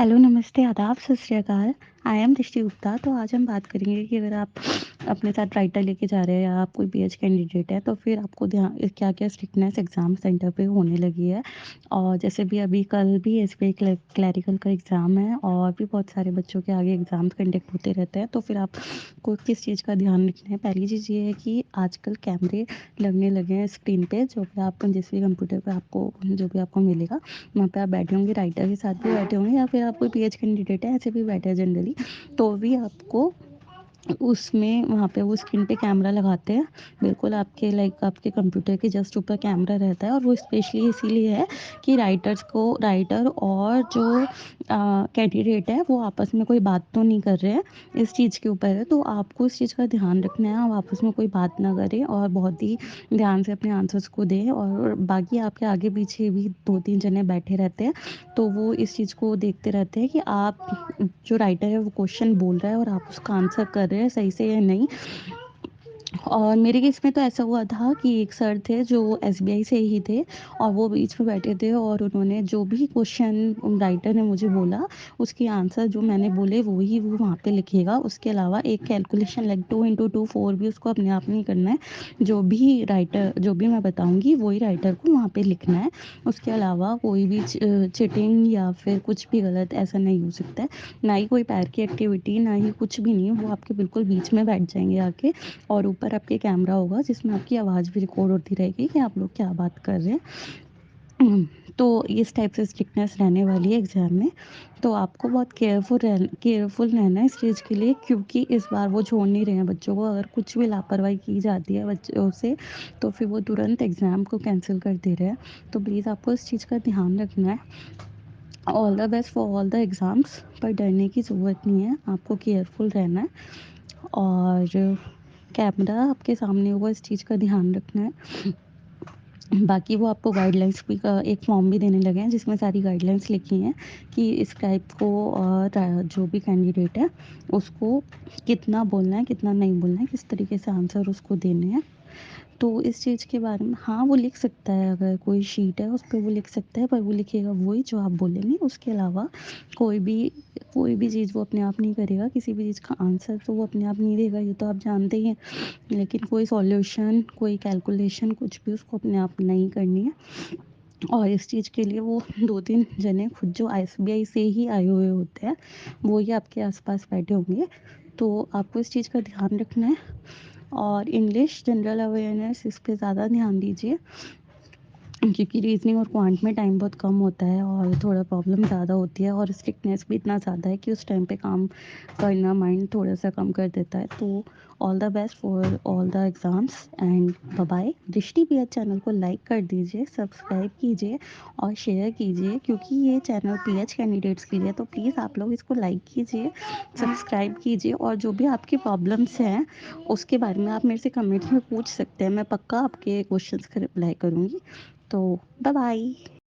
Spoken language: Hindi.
हेलो, नमस्ते, आदाब, सत श्री अकाल। आई एम दृष्टि गुप्ता। तो आज हम बात करेंगे कि अगर आप अपने साथ राइटर लेके जा रहे हैं या आप कोई पीएच कैंडिडेट है, तो फिर आपको ध्यान क्या-क्या स्ट्रिक्टनेस एग्ज़ाम सेंटर पे होने लगी है। और जैसे भी अभी कल भी एसबीआई क्लैरिकल का एग्ज़ाम है और भी बहुत सारे बच्चों के आगे एग्ज़ाम्स कंडक्ट होते रहते हैं, तो फिर आपको किस चीज़ का ध्यान रखना है। पहली चीज़ ये है कि आजकल कैमरे लगने लगे हैं स्क्रीन पे, जो भी आप जिस भी कंप्यूटर पे आपको जो भी आपको मिलेगा, वहाँ पे आप बैठे होंगे, राइटर के साथ भी बैठे होंगे या फिर आप कोई पीएच कैंडिडेट है, ऐसे भी बैठे हैं जनरली, तो भी आपको उसमें वहाँ पे वो स्क्रीन पे कैमरा लगाते हैं। बिल्कुल आपके लाइक आपके कंप्यूटर के जस्ट ऊपर कैमरा रहता है और वो स्पेशली इसीलिए है कि राइटर और जो कैंडिडेट है वो आपस में कोई बात तो नहीं कर रहे हैं, इस चीज़ के ऊपर है। तो आपको इस चीज़ का ध्यान रखना है, आप आपस में कोई बात ना करें और बहुत ही ध्यान से अपने आंसर्स को दें। और बाकी आपके आगे-पीछे भी 2-3 जने बैठे रहते हैं, तो वो इस चीज़ को देखते रहते हैं कि आप जो राइटर है वो क्वेश्चन बोल रहा है और आप उसका आंसर कर रहे हैं सही से या नहीं। और मेरे केस में तो ऐसा हुआ था कि एक सर थे जो एसबीआई से ही थे और वो बीच में बैठे थे और उन्होंने जो भी क्वेश्चन राइटर ने मुझे बोला, उसके आंसर जो मैंने बोले वो ही वो वहाँ पे लिखेगा। उसके अलावा एक कैलकुलेशन लाइक 2 इंटू 2 4 भी उसको अपने आप नहीं करना है। जो भी मैं बताऊँगी वही राइटर को वहाँ पे लिखना है। उसके अलावा कोई भी चीटिंग या फिर कुछ भी गलत ऐसा नहीं हो सकता है। ना ही कोई पैर की एक्टिविटी, ना ही कुछ भी नहीं, वो आपके बिल्कुल बीच में बैठ जाएँगे आके और ऊपर आपके कैमरा होगा जिसमें आपकी आवाज़ भी रिकॉर्ड होती रहेगी कि आप लोग क्या बात कर रहे हैं। हम्म, तो इस टाइप से स्ट्रिक्टनेस रहने वाली है एग्ज़ाम में। तो आपको बहुत केयरफुल रहना है इस चीज़ के लिए, क्योंकि इस बार वो छोड़ नहीं रहे हैं बच्चों को। अगर कुछ भी लापरवाही की जाती है बच्चों से, तो फिर वो तुरंत एग्ज़ाम को कैंसल कर दे रहे हैं। तो प्लीज़ आपको इस चीज़ का ध्यान रखना है। All the best for all the exams, पर डरने की ज़रूरत नहीं है, आपको केयरफुल रहना है। और कैमरा आपके सामने होगा, इस चीज़ का ध्यान रखना है। बाकी वो आपको गाइडलाइंस भी का एक फॉर्म भी देने लगे हैं जिसमें सारी गाइडलाइंस लिखी हैं कि इस टाइप को जो भी कैंडिडेट है उसको कितना बोलना है, कितना नहीं बोलना है, किस तरीके से आंसर उसको देने हैं। तो इस चीज़ के बारे में हाँ, वो लिख सकता है, अगर कोई शीट है उस पे वो लिख सकता है, पर वो लिखेगा वही जो आप बोलेंगे। उसके अलावा कोई भी कोई भी चीज़ वो अपने आप नहीं करेगा, किसी भी चीज़ का आंसर तो वो अपने आप नहीं देगा, ये तो आप जानते ही हैं। लेकिन कोई सॉल्यूशन, कोई कैलकुलेशन कुछ भी उसको अपने आप नहीं करनी है। और इस चीज़ के लिए वो 2-3 जने खुद जो एसबीआई से ही आए हुए होते हैं, वो ही आपके आस-पास बैठे होंगे। तो आपको इस चीज़ का ध्यान रखना है। और इंग्लिश जनरल अवेयरनेस, इस पे ज़्यादा ध्यान दीजिए, क्योंकि रीजनिंग और क्वांट में टाइम बहुत कम होता है और थोड़ा प्रॉब्लम ज़्यादा होती है और स्ट्रिक्टनेस भी इतना ज़्यादा है कि उस टाइम पे काम करना माइंड थोड़ा-सा कम कर देता है। तो all the best for all the exams and bye-bye. दृष्टि पीएच चैनल को लाइक कर दीजिए, सब्सक्राइब कीजिए और शेयर कीजिए, क्योंकि ये चैनल पीएच कैंडिडेट्स के लिए है। तो प्लीज़ आप लोग इसको लाइक कीजिए, सब्सक्राइब कीजिए और जो भी आपकी प्रॉब्लम्स हैं, उसके बारे में आप मेरे से कमेंट्स में पूछ सकते हैं। मैं पक्का आपके क्वेश्चंस का रिप्लाई करूँगी। तो बाय बाय।